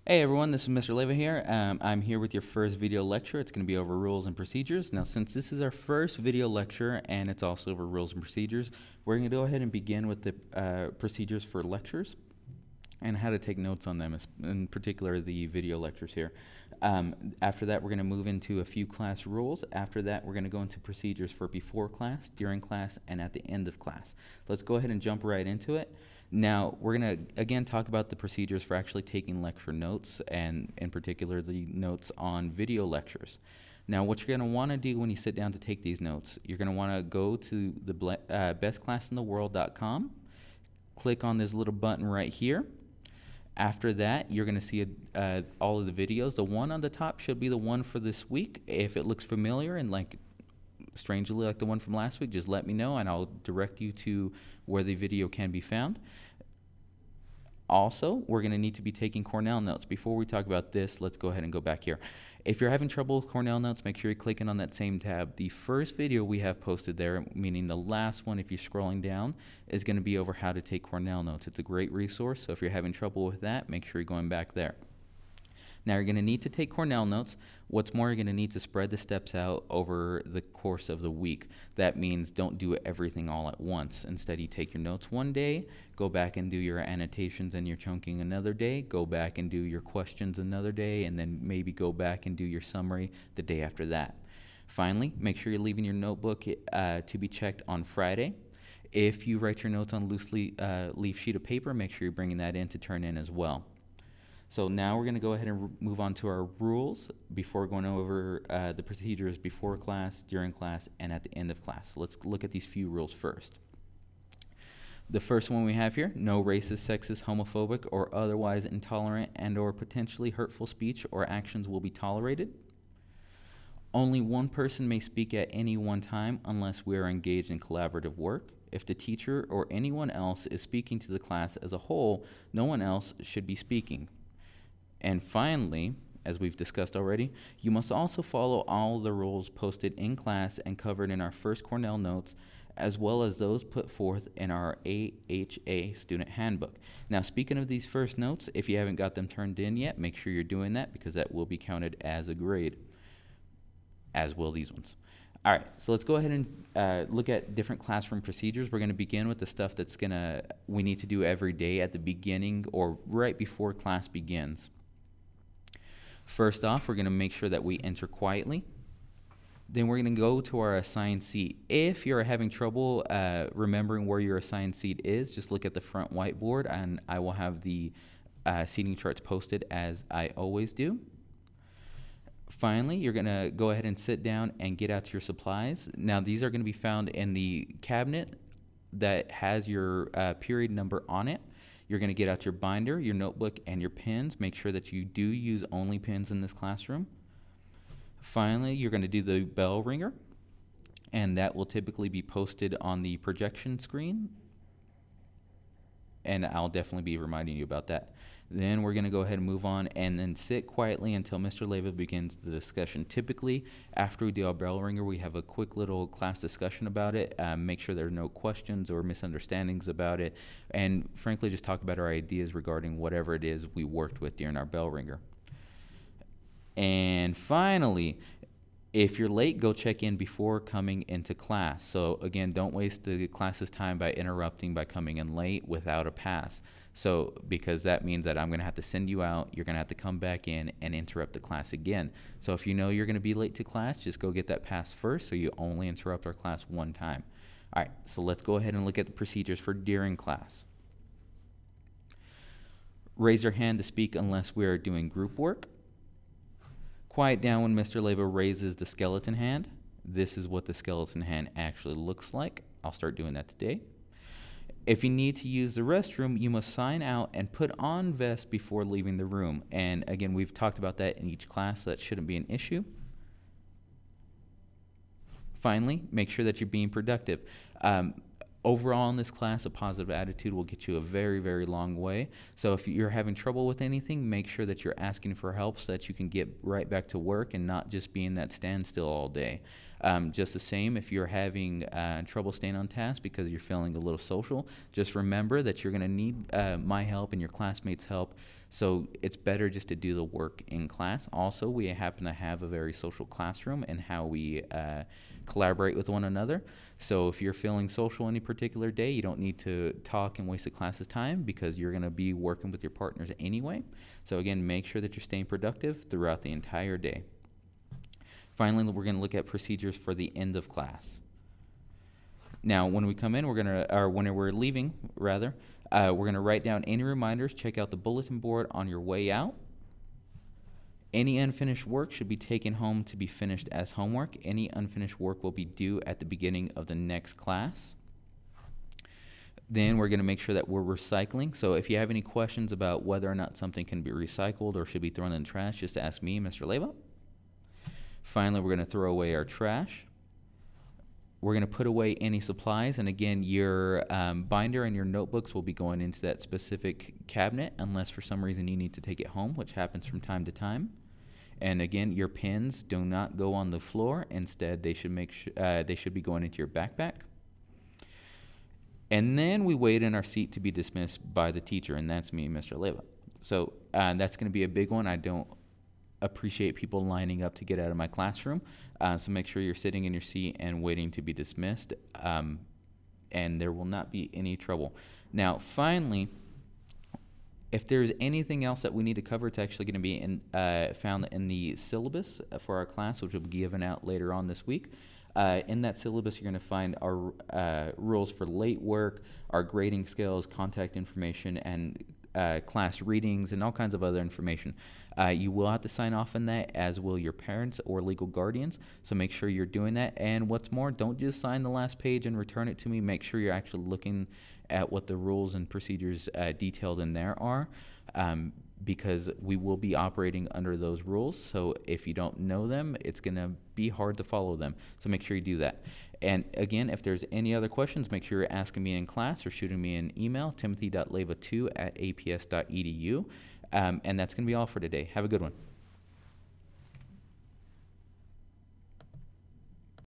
Hey everyone, this is Mr. Leva here. I'm here with your first video lecture. It's going to be over rules and procedures. Now, since this is our first video lecture and it's also over rules and procedures, we're going to go ahead and begin with the procedures for lectures and how to take notes on them, in particular the video lectures here. After that, we're going to move into a few class rules. After that, we're going to go into procedures for before class, during class, and at the end of class. Let's go ahead and jump right into it. Now, we're going to, again, talk about the procedures for actually taking lecture notes, and in particular, the notes on video lectures. Now, what you're going to want to do when you sit down to take these notes, you're going to want to go to the bestclassintheworld.com, click on this little button right here. After that, you're going to see all of the videos. The one on the top should be the one for this week. If it looks familiar and strangely like the one from last week, just let me know and I'll direct you to where the video can be found. Also, we're going to need to be taking Cornell Notes. Before we talk about this, let's go ahead and go back here. If you're having trouble with Cornell Notes, make sure you're clicking on that same tab. The first video we have posted there, meaning the last one if you're scrolling down, is going to be over how to take Cornell Notes. It's a great resource, so if you're having trouble with that, make sure you're going back there. Now, you're going to need to take Cornell Notes. What's more, you're going to need to spread the steps out over the course of the week. That means don't do everything all at once. Instead, you take your notes one day, go back and do your annotations and your chunking another day, go back and do your questions another day, and then maybe go back and do your summary the day after that. Finally, make sure you're leaving your notebook to be checked on Friday. If you write your notes on a loose leaf sheet of paper, make sure you're bringing that in to turn in as well. So now we're going to go ahead and move on to our rules before going over the procedures before class, during class, and at the end of class. So let's look at these few rules first. The first one we have here, no racist, sexist, homophobic, or otherwise intolerant and or potentially hurtful speech or actions will be tolerated. Only one person may speak at any one time unless we are engaged in collaborative work. If the teacher or anyone else is speaking to the class as a whole, no one else should be speaking. And finally, as we've discussed already, you must also follow all the rules posted in class and covered in our first Cornell Notes, as well as those put forth in our AHA student handbook. Now, speaking of these first notes, if you haven't got them turned in yet, make sure you're doing that because that will be counted as a grade, as will these ones. All right, so let's go ahead and look at different classroom procedures. We're going to begin with the stuff we need to do every day at the beginning or right before class begins. First off, we're going to make sure that we enter quietly. Then we're going to go to our assigned seat. If you're having trouble remembering where your assigned seat is, just look at the front whiteboard and I will have the seating charts posted as I always do. Finally, you're going to go ahead and sit down and get out your supplies. Now, these are going to be found in the cabinet that has your period number on it. You're going to get out your binder, your notebook, and your pens. Make sure that you do use only pens in this classroom. Finally, you're going to do the bell ringer, and that will typically be posted on the projection screen, and I'll definitely be reminding you about that. Then we're going to go ahead and move on and then sit quietly until Mr. Leva begins the discussion. Typically, after we do our bell ringer, we have a quick little class discussion about it, make sure there are no questions or misunderstandings about it, and frankly, just talk about our ideas regarding whatever it is we worked with during our bell ringer. And finally, if you're late, go check in before coming into class. So again, don't waste the class's time by interrupting by coming in late without a pass. So because that means that I'm going to have to send you out, you're going to have to come back in and interrupt the class again. So if you know you're going to be late to class, just go get that pass first so you only interrupt our class one time. All right, so let's go ahead and look at the procedures for during class. Raise your hand to speak unless we are doing group work. Quiet down when Mr. Leva raises the skeleton hand. This is what the skeleton hand actually looks like. I'll start doing that today. If you need to use the restroom, you must sign out and put on vest before leaving the room. And again, we've talked about that in each class, so that shouldn't be an issue. Finally, make sure that you're being productive. Overall in this class, a positive attitude will get you a very, very long way. So if you're having trouble with anything, make sure that you're asking for help so that you can get right back to work and not just be in that standstill all day. Just the same, if you're having trouble staying on task because you're feeling a little social, just remember that you're going to need my help and your classmates' help So it's better just to do the work in class. Also, we happen to have a very social classroom in how we collaborate with one another. So if you're feeling social any particular day, you don't need to talk and waste the class's time because you're going to be working with your partners anyway. So again, make sure that you're staying productive throughout the entire day. Finally, we're going to look at procedures for the end of class. Now, when we come in, or when we're leaving, rather, we're going to write down any reminders, check out the bulletin board on your way out. Any unfinished work should be taken home to be finished as homework. Any unfinished work will be due at the beginning of the next class. Then we're going to make sure that we're recycling. So if you have any questions about whether or not something can be recycled or should be thrown in the trash, just ask me, Mr. Leva. Finally, we're going to throw away our trash. We're going to put away any supplies, and again, your binder and your notebooks will be going into that specific cabinet unless for some reason you need to take it home, which happens from time to time. And again, your pens do not go on the floor. Instead, they should they should be going into your backpack. And then we wait in our seat to be dismissed by the teacher, and that's me, Mr. Leva. So that's going to be a big one. I don't appreciate people lining up to get out of my classroom. So make sure you're sitting in your seat and waiting to be dismissed, and there will not be any trouble. Now, finally, if there's anything else that we need to cover, it's actually going to be found in the syllabus for our class, which will be given out later on this week. In that syllabus, you're going to find our rules for late work, our grading scales, contact information, and class readings, and all kinds of other information. You will have to sign off on that, as will your parents or legal guardians, so make sure you're doing that. And what's more, don't just sign the last page and return it to me. Make sure you're actually looking at what the rules and procedures detailed in there are, because we will be operating under those rules. So if you don't know them, it's going to be hard to follow them. So make sure you do that. And again, if there's any other questions, make sure you're asking me in class or shooting me an email, timothy.leva2@aps.edu. And that's going to be all for today. Have a good one.